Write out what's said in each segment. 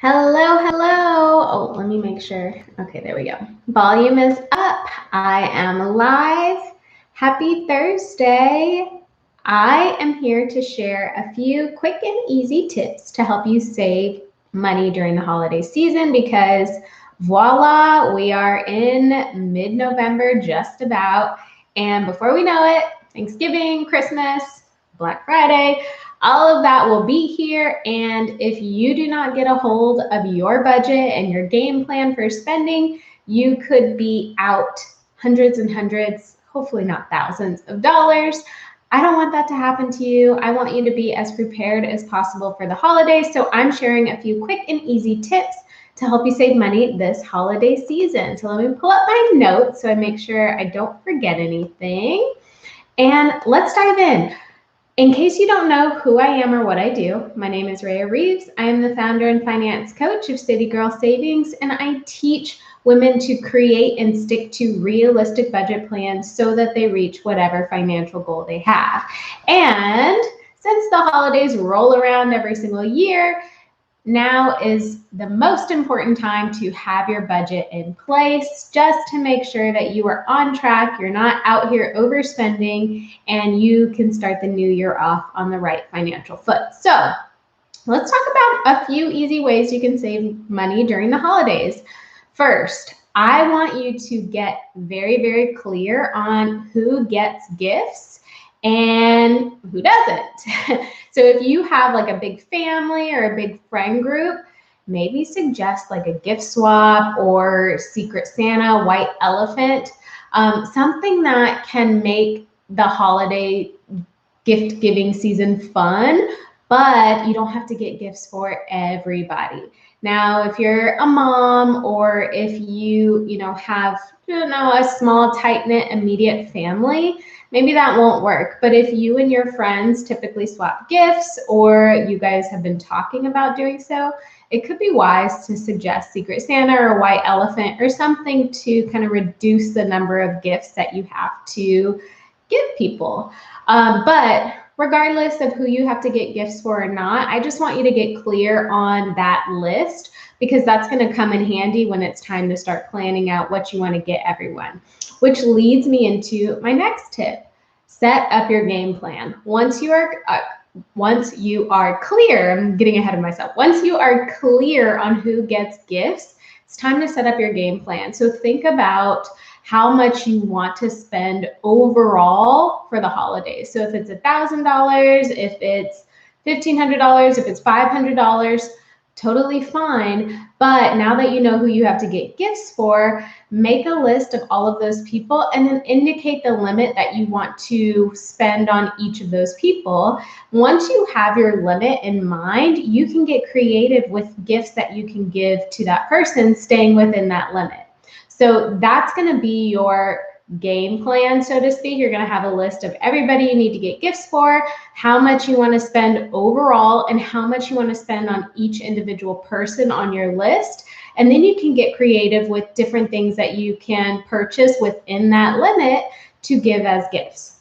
Hello, hello. Oh, let me make sure. Okay, there we go. Volume is up. I am live. Happy Thursday. I am here to share a few quick and easy tips to help you save money during the holiday season because voila, we are in mid-November just about. And before we know it, Thanksgiving, Christmas, Black Friday, all of that will be here. And if you do not get a hold of your budget and your game plan for spending, you could be out hundreds and hundreds, hopefully not thousands of dollars. I don't want that to happen to you. I want you to be as prepared as possible for the holidays. So I'm sharing a few quick and easy tips to help you save money this holiday season. So let me pull up my notes so I make sure I don't forget anything. And let's dive in. In case you don't know who I am or what I do, my name is Rhea Reeves. I am the founder and finance coach of City Girl Savings, and I teach women to create and stick to realistic budget plans so that they reach whatever financial goal they have. And since the holidays roll around every single year, now is the most important time to have your budget in place just to make sure that you are on track, you're not out here overspending, and you can start the new year off on the right financial foot. So let's talk about a few easy ways you can save money during the holidays. First, I want you to get very, very clear on who gets gifts and who doesn't. So if you have like a big family or a big friend group, maybe suggest like a gift swap or Secret Santa, white elephant, something that can make the holiday gift giving season fun, but you don't have to get gifts for everybody. Now, if you're a mom or if you have a small, tight-knit, immediate family, maybe that won't work. But if you and your friends typically swap gifts or you guys have been talking about doing so, it could be wise to suggest Secret Santa or White Elephant or something to kind of reduce the number of gifts that you have to give people. But regardless of who you have to get gifts for or not, I just want you to get clear on that list because that's going to come in handy when it's time to start planning out what you want to get everyone. Which leads me into my next tip. Set up your game plan. Once you are clear, I'm getting ahead of myself. Once you are clear on who gets gifts, it's time to set up your game plan. So think about how much you want to spend overall for the holidays. So if it's $1,000, if it's $1,500, if it's $500, totally fine. But now that you know who you have to get gifts for, make a list of all of those people and then indicate the limit that you want to spend on each of those people. Once you have your limit in mind, you can get creative with gifts that you can give to that person, staying within that limit. So that's going to be your game plan, so to speak. You're going to have a list of everybody you need to get gifts for, how much you want to spend overall, and how much you want to spend on each individual person on your list. And then you can get creative with different things that you can purchase within that limit to give as gifts.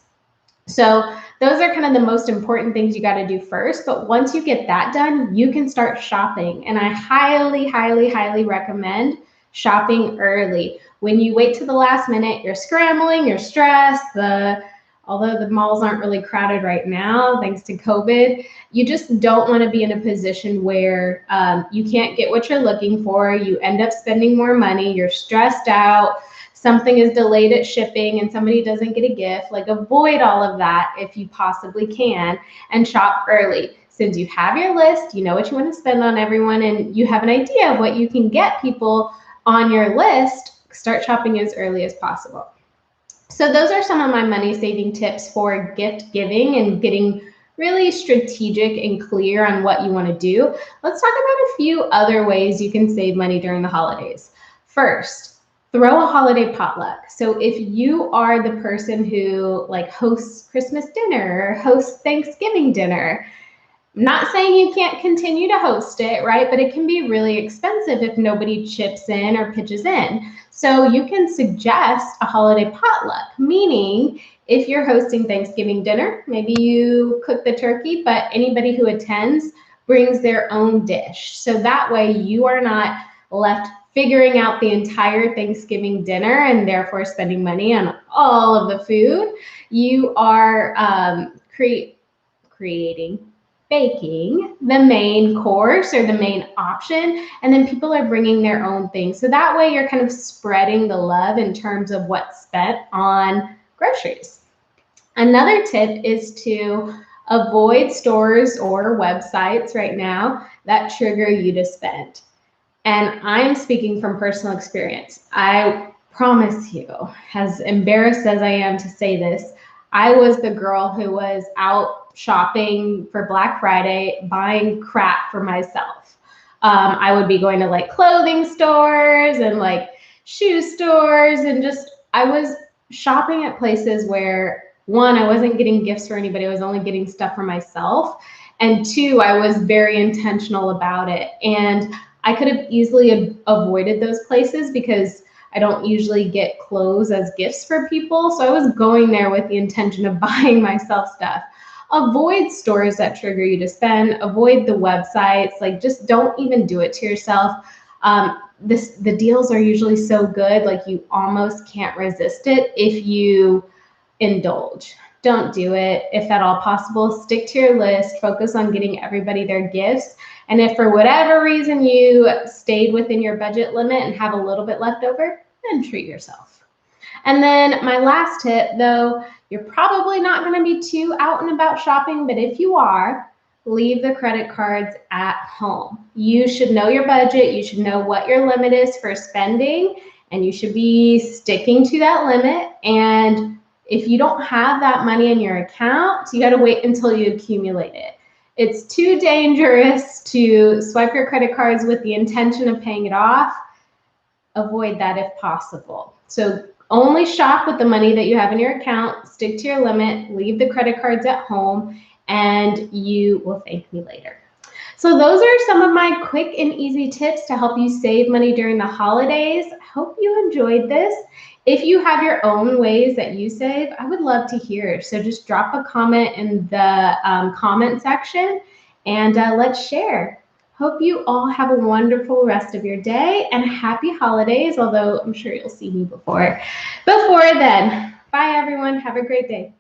So those are kind of the most important things you got to do first. But once you get that done, you can start shopping. And I highly, highly, highly recommend shopping early. When you wait to the last minute, you're scrambling, you're stressed. Although the malls aren't really crowded right now, thanks to COVID, you just don't want to be in a position where you can't get what you're looking for. You end up spending more money. You're stressed out. Something is delayed at shipping and somebody doesn't get a gift. Like, avoid all of that if you possibly can and shop early. Since you have your list, you know what you want to spend on everyone, and you have an idea of what you can get people on your list, start shopping as early as possible. So those are some of my money saving tips for gift giving and getting really strategic and clear on what you want to do. Let's talk about a few other ways you can save money during the holidays. First, throw a holiday potluck. So if you are the person who hosts Christmas dinner or hosts Thanksgiving dinner, I'm not saying you can't continue to host it, right? But it can be really expensive if nobody chips in or pitches in. So you can suggest a holiday potluck, meaning if you're hosting Thanksgiving dinner, maybe you cook the turkey, but anybody who attends brings their own dish. So that way you are not left figuring out the entire Thanksgiving dinner and therefore spending money on all of the food. You are baking the main course or the main option, and then people are bringing their own things. So that way you're kind of spreading the love in terms of what's spent on groceries. Another tip is to avoid stores or websites right now that trigger you to spend. And I'm speaking from personal experience. I promise you, as embarrassed as I am to say this, I was the girl who was out shopping for Black Friday, buying crap for myself. I would be going to like clothing stores and like shoe stores, and just, I was shopping at places where, one, I wasn't getting gifts for anybody, I was only getting stuff for myself. And two, I was very intentional about it. And I could have easily avoided those places because I don't usually get clothes as gifts for people. So I was going there with the intention of buying myself stuff. Avoid stores that trigger you to spend. Avoid the websites. Like, just don't even do it to yourself. The deals are usually so good, like you almost can't resist it if you indulge. Don't do it. If at all possible, stick to your list, focus on getting everybody their gifts. And if for whatever reason you stayed within your budget limit and have a little bit left over, then treat yourself. And then my last tip, though, you're probably not going to be too out and about shopping, but if you are, leave the credit cards at home. You should know your budget. You should know what your limit is for spending, and you should be sticking to that limit. And if you don't have that money in your account, you got to wait until you accumulate it. It's too dangerous to swipe your credit cards with the intention of paying it off. Avoid that if possible. So only shop with the money that you have in your account, stick to your limit, leave the credit cards at home, and you will thank me later. So those are some of my quick and easy tips to help you save money during the holidays. I hope you enjoyed this. If you have your own ways that you save, I would love to hear. So just drop a comment in the comment section and let's share. Hope you all have a wonderful rest of your day and happy holidays, although I'm sure you'll see me before then. Bye, everyone. Have a great day.